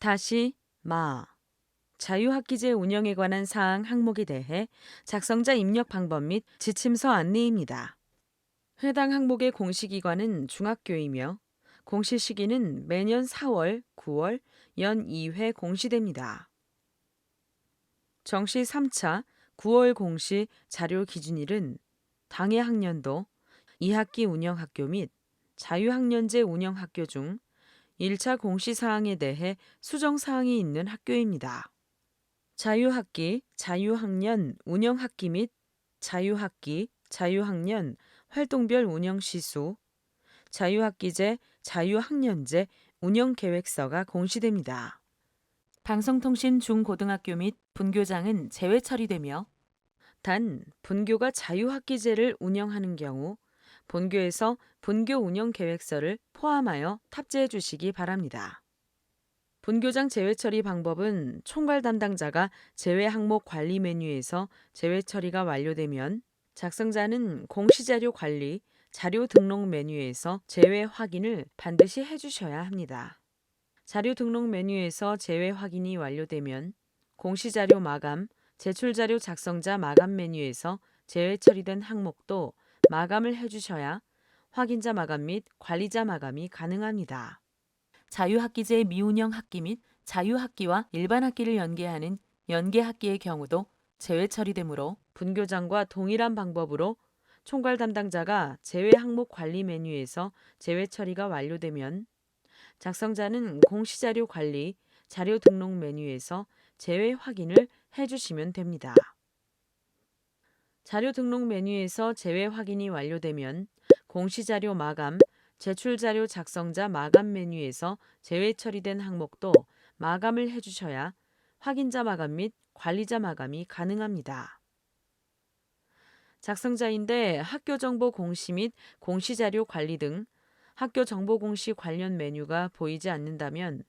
다시 자유학기제 운영에 관한 사항 항목에 대해 작성자 입력 방법 및 지침서 안내입니다. 해당 항목의 공시기관은 중학교이며 공시 시기는 매년 4월, 9월, 연 2회 공시됩니다. 정시 3차 9월 공시 자료 기준일은 당해 학년도 2학기 운영학교 및 자유학년제 운영학교 중 1차 공시사항에 대해 수정사항이 있는 학교입니다. 자유학기, 자유학년 운영학기 및 자유학기, 자유학년 활동별 운영시수, 자유학기제, 자유학년제 운영계획서가 공시됩니다. 방송통신 중고등학교 및 분교장은 제외 처리되며 단 분교가 자유학기제를 운영하는 경우 본교에서 분교 운영 계획서를 포함하여 탑재해 주시기 바랍니다. 분교장 제외 처리 방법은 총괄 담당자가 제외 항목 관리 메뉴에서 제외 처리가 완료되면 작성자는 공시자료 관리, 자료 등록 메뉴에서 제외 확인을 반드시 해주셔야 합니다. 자료 등록 메뉴에서 제외 확인이 완료되면 공시자료 마감, 제출자료 작성자 마감 메뉴에서 제외 처리된 항목도 마감을 해주셔야 확인자 마감 및 관리자 마감이 가능합니다. 자유학기제 미운영 학기 및 자유학기와 일반 학기를 연계하는 연계학기의 경우도 제외 처리되므로 분교장과 동일한 방법으로 총괄 담당자가 제외 항목 관리 메뉴에서 제외 처리가 완료되면 작성자는 공시자료 관리, 자료 등록 메뉴에서 제외 확인을 해주시면 됩니다. 자료 등록 메뉴에서 제외 확인이 완료되면 공시자료 마감, 제출자료 작성자 마감 메뉴에서 제외 처리된 항목도 마감을 해주셔야 확인자 마감 및 관리자 마감이 가능합니다. 작성자인데 학교정보 공시 및 공시자료 관리 등 학교정보 공시 관련 메뉴가 보이지 않는다면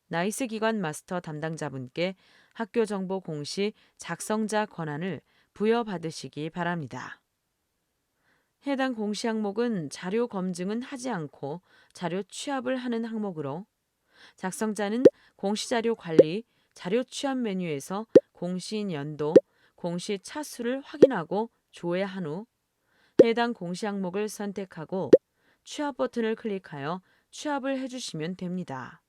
나이스 기관 마스터 담당자분께 학교정보 공시 작성자 권한을 부여받으시기 바랍니다. 해당 공시 항목은 자료 검증은 하지 않고 자료 취합을 하는 항목으로 작성자는 공시자료 관리, 자료 취합 메뉴에서 공시인 연도, 공시 차수를 확인하고 조회한 후 해당 공시 항목을 선택하고 취합 버튼을 클릭하여 취합을 해주시면 됩니다.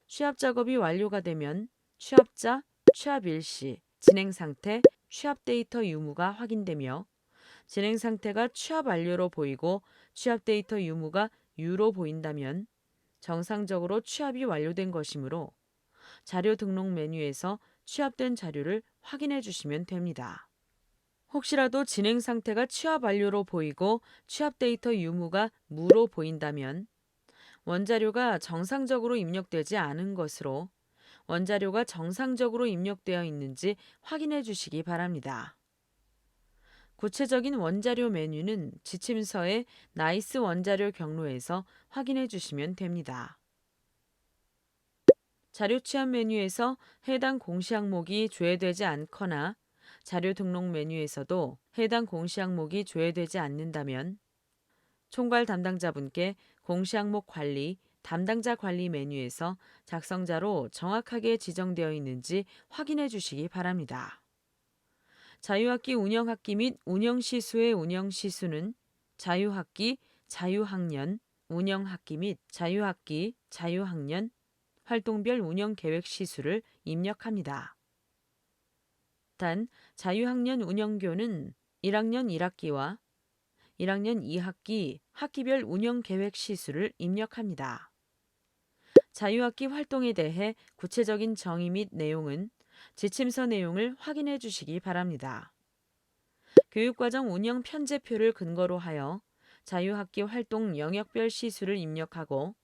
취합 작업이 완료가 되면 취합자, 취합 일시, 진행 상태, 취합 데이터 유무가 확인되며 진행 상태가 취합 완료로 보이고 취합 데이터 유무가 유로 보인다면 정상적으로 취합이 완료된 것이므로 자료 등록 메뉴에서 취합된 자료를 확인해 주시면 됩니다. 혹시라도 진행 상태가 취합 완료로 보이고 취합 데이터 유무가 무로 보인다면 원자료가 정상적으로 입력되지 않은 것으로 원자료가 정상적으로 입력되어 있는지 확인해 주시기 바랍니다. 구체적인 원자료 메뉴는 지침서의 나이스 원자료 경로에서 확인해 주시면 됩니다. 자료 취합 메뉴에서 해당 공시 항목이 조회되지 않거나 자료 등록 메뉴에서도 해당 공시 항목이 조회되지 않는다면 총괄 담당자분께 공시 항목 관리, 담당자 관리 메뉴에서 작성자로 정확하게 지정되어 있는지 확인해 주시기 바랍니다. 자유학기 운영학기 및 운영시수의 운영시수는 자유학기, 자유학년, 운영학기 및 자유학기, 자유학년, 활동별 운영계획 시수를 입력합니다. 단, 자유학년 운영교는 1학년 1학기와 1학년 2학기 학기별 운영계획 시수를 입력합니다. 자유학기 활동에 대해 구체적인 정의 및 내용은 지침서 내용을 확인해 주시기 바랍니다. 교육과정 운영 편제표를 근거로 하여 자유학기 활동 영역별 시수를 입력하고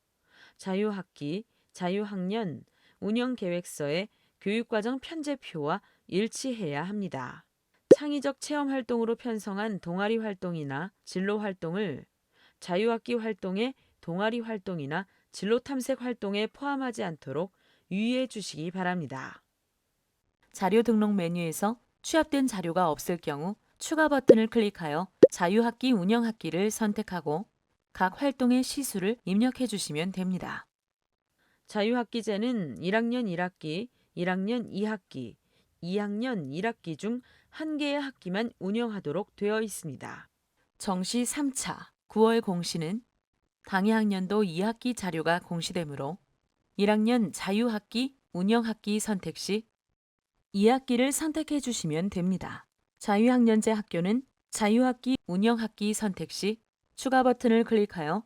자유학기, 자유학년 운영계획서의 교육과정 편제표와 일치해야 합니다. 창의적 체험 활동으로 편성한 동아리 활동이나 진로 활동을 자유학기 활동의 동아리 활동이나 진로 탐색 활동에 포함하지 않도록 유의해 주시기 바랍니다. 자료 등록 메뉴에서 취합된 자료가 없을 경우 추가 버튼을 클릭하여 자유학기 운영학기를 선택하고 각 활동의 시수를 입력해 주시면 됩니다. 자유학기제는 1학년 1학기, 1학년 2학기, 2학년 1학기 중 한 개의 학기만 운영하도록 되어 있습니다. 정시 3차 9월 공시는 당해 학년도 2학기 자료가 공시되므로 1학년 자유학기, 운영학기 선택 시 2학기를 선택해 주시면 됩니다. 자유학년제 학교는 자유학기, 운영학기 선택 시 추가 버튼을 클릭하여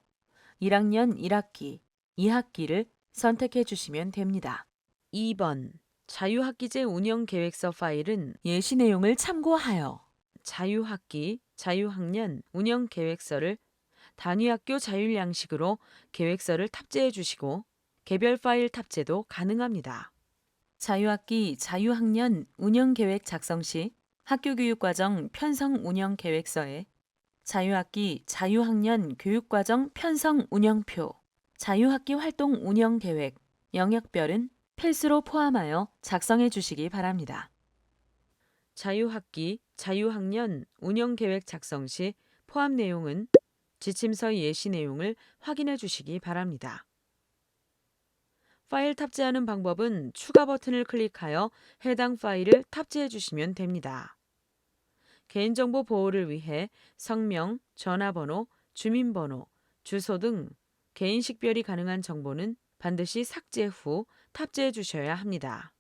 1학년 1학기, 2학기를 선택해 주시면 됩니다. 2번 자유학기제 운영계획서 파일은 예시 내용을 참고하여 자유학기, 자유학년 운영계획서를 단위학교 자율양식으로 계획서를 탑재해 주시고 개별 파일 탑재도 가능합니다. 자유학기, 자유학년 운영계획 작성 시 학교교육과정 편성 운영계획서에 자유학기, 자유학년 교육과정 편성 운영표, 자유학기 활동 운영계획, 영역별은 필수로 포함하여 작성해 주시기 바랍니다. 자유학기, 자유학년 운영계획 작성 시 포함 내용은 지침서 예시 내용을 확인해 주시기 바랍니다. 파일 탑재하는 방법은 추가 버튼을 클릭하여 해당 파일을 탑재해 주시면 됩니다. 개인정보 보호를 위해 성명, 전화번호, 주민번호, 주소 등 개인식별이 가능한 정보는 반드시 삭제 후 탑재해 주셔야 합니다.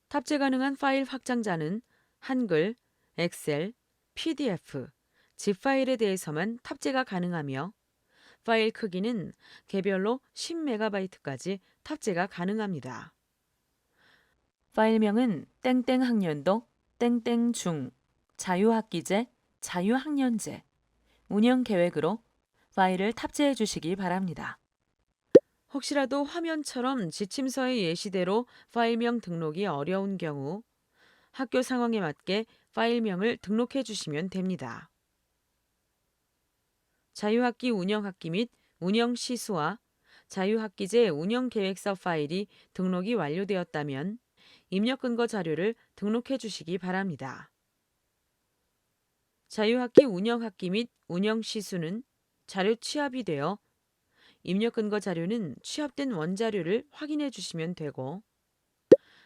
탑재 가능한 파일 확장자는 한글, 엑셀, PDF, zip 파일에 대해서만 탑재가 가능하며 파일 크기는 개별로 10MB까지 탑재가 가능합니다. 파일명은 땡땡 학년도, 땡땡 중, 자유학기제, 자유학년제, 운영계획으로 파일을 탑재해 주시기 바랍니다. 혹시라도 화면처럼 지침서의 예시대로 파일명 등록이 어려운 경우 학교 상황에 맞게 파일명을 등록해 주시면 됩니다. 자유학기 운영학기 및 운영시수와 자유학기제 운영계획서 파일이 등록이 완료되었다면 입력근거 자료를 등록해 주시기 바랍니다. 자유학기 운영학기 및 운영시수는 자료 취합이 되어 입력근거 자료는 취합된 원자료를 확인해 주시면 되고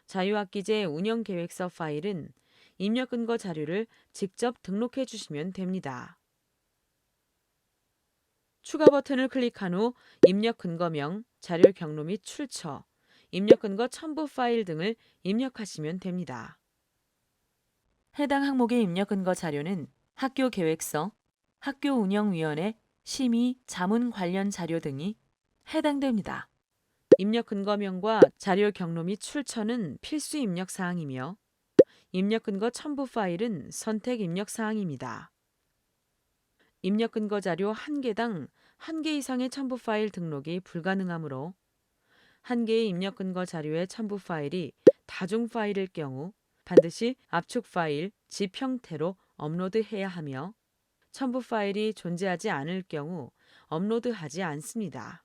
자유학기제 운영계획서 파일은 입력근거 자료를 직접 등록해 주시면 됩니다. 추가 버튼을 클릭한 후 입력 근거명, 자료 경로 및 출처, 입력 근거 첨부 파일 등을 입력하시면 됩니다. 해당 항목의 입력 근거 자료는 학교 계획서, 학교 운영위원회 심의 자문 관련 자료 등이 해당됩니다. 입력 근거명과 자료 경로 및 출처는 필수 입력 사항이며 입력 근거 첨부 파일은 선택 입력 사항입니다. 입력 근거 자료 1개당 1개 이상의 첨부 파일 등록이 불가능하므로 1개의 입력 근거 자료의 첨부 파일이 다중 파일일 경우 반드시 압축 파일, zip 형태로 업로드해야 하며 첨부 파일이 존재하지 않을 경우 업로드하지 않습니다.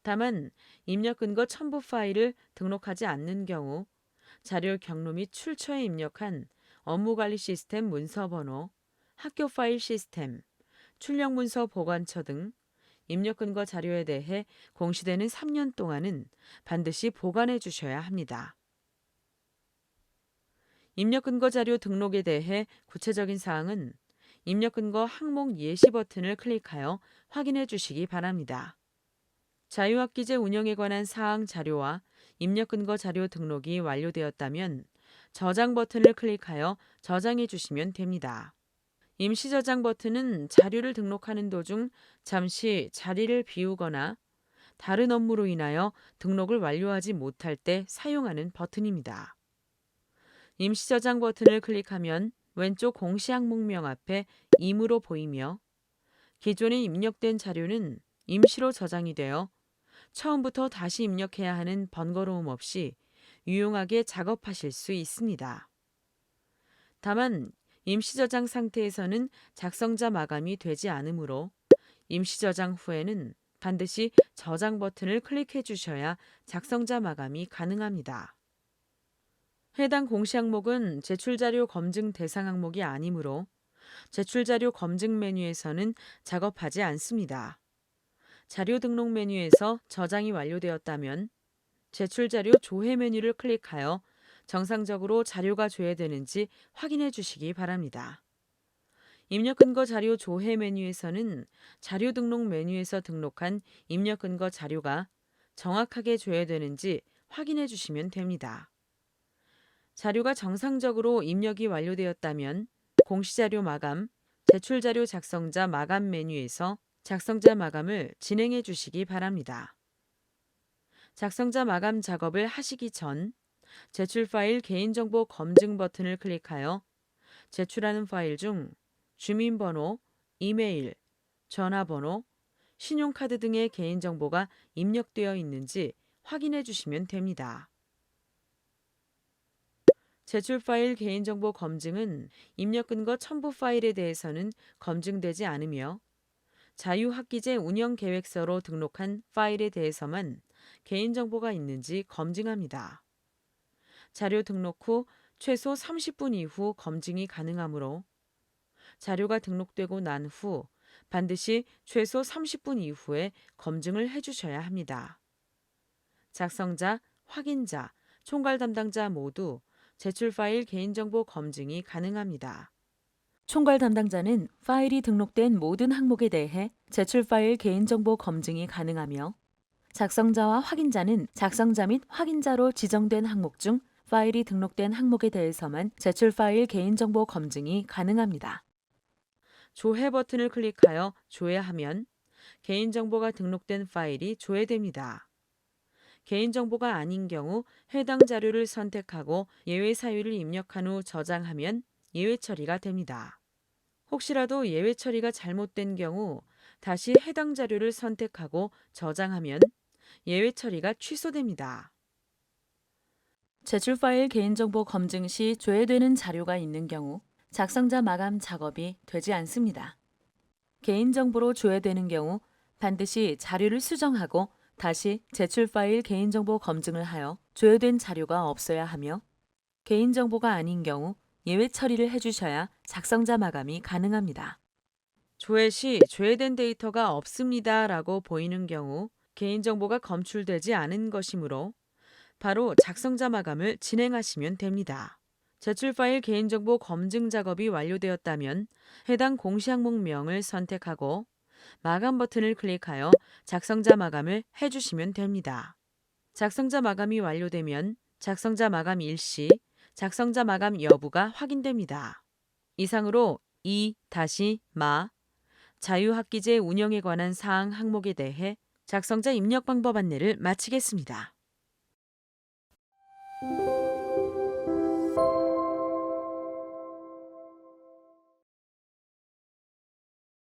다만 입력 근거 첨부 파일을 등록하지 않는 경우 자료 경로 및 출처에 입력한 업무관리 시스템 문서 번호, 학교 파일 시스템, 출력 문서 보관처 등 입력 근거 자료에 대해 공시되는 3년 동안은 반드시 보관해 주셔야 합니다. 입력 근거 자료 등록에 대해 구체적인 사항은 입력 근거 항목 예시 버튼을 클릭하여 확인해 주시기 바랍니다. 자유학기제 운영에 관한 사항 자료와 입력 근거 자료 등록이 완료되었다면 저장 버튼을 클릭하여 저장해 주시면 됩니다. 임시 저장 버튼은 자료를 등록하는 도중 잠시 자리를 비우거나 다른 업무로 인하여 등록을 완료하지 못할 때 사용하는 버튼입니다. 임시 저장 버튼을 클릭하면 왼쪽 공시 항목명 앞에 임으로 보이며 기존에 입력된 자료는 임시로 저장이 되어 처음부터 다시 입력해야 하는 번거로움 없이 유용하게 작업하실 수 있습니다. 다만 임시 저장 상태에서는 작성자 마감이 되지 않으므로 임시 저장 후에는 반드시 저장 버튼을 클릭해 주셔야 작성자 마감이 가능합니다. 해당 공시 항목은 제출자료 검증 대상 항목이 아니므로 제출자료 검증 메뉴에서는 작업하지 않습니다. 자료 등록 메뉴에서 저장이 완료되었다면 제출 자료 조회 메뉴를 클릭하여 정상적으로 자료가 조회되는지 확인해 주시기 바랍니다. 입력 근거 자료 조회 메뉴에서는 자료 등록 메뉴에서 등록한 입력 근거 자료가 정확하게 조회되는지 확인해 주시면 됩니다. 자료가 정상적으로 입력이 완료되었다면 공시자료 마감, 제출자료 작성자 마감 메뉴에서 작성자 마감을 진행해 주시기 바랍니다. 작성자 마감 작업을 하시기 전 제출 파일 개인정보 검증 버튼을 클릭하여 제출하는 파일 중 주민번호, 이메일, 전화번호, 신용카드 등의 개인정보가 입력되어 있는지 확인해 주시면 됩니다. 제출 파일 개인정보 검증은 입력 근거 첨부 파일에 대해서는 검증되지 않으며 자유학기제 운영계획서로 등록한 파일에 대해서만 개인정보가 있는지 검증합니다. 자료 등록 후 최소 30분 이후 검증이 가능하므로 자료가 등록되고 난 후 반드시 최소 30분 이후에 검증을 해주셔야 합니다. 작성자, 확인자, 총괄 담당자 모두 제출 파일 개인정보 검증이 가능합니다. 총괄 담당자는 파일이 등록된 모든 항목에 대해 제출 파일 개인정보 검증이 가능하며 작성자와 확인자는 작성자 및 확인자로 지정된 항목 중 파일이 등록된 항목에 대해서만 제출 파일 개인정보 검증이 가능합니다. 조회 버튼을 클릭하여 조회하면 개인정보가 등록된 파일이 조회됩니다. 개인정보가 아닌 경우 해당 자료를 선택하고 예외 사유를 입력한 후 저장하면 예외 처리가 됩니다. 혹시라도 예외 처리가 잘못된 경우 다시 해당 자료를 선택하고 저장하면 예외 처리가 취소됩니다. 제출 파일 개인정보 검증 시 조회되는 자료가 있는 경우 작성자 마감 작업이 되지 않습니다. 개인정보로 조회되는 경우 반드시 자료를 수정하고 다시 제출 파일 개인정보 검증을 하여 조회된 자료가 없어야 하며 개인정보가 아닌 경우 예외 처리를 해주셔야 작성자 마감이 가능합니다. 조회 시 조회된 데이터가 없습니다 라고 보이는 경우 개인정보가 검출되지 않은 것이므로 바로 작성자 마감을 진행하시면 됩니다. 제출 파일 개인정보 검증 작업이 완료되었다면 해당 공시항목명을 선택하고 마감 버튼을 클릭하여 작성자 마감을 해주시면 됩니다. 작성자 마감이 완료되면 작성자 마감 일시, 작성자 마감 여부가 확인됩니다. 이상으로 이-마 자유학기제 운영에 관한 사항 항목에 대해 작성자 입력 방법 안내를 마치겠습니다.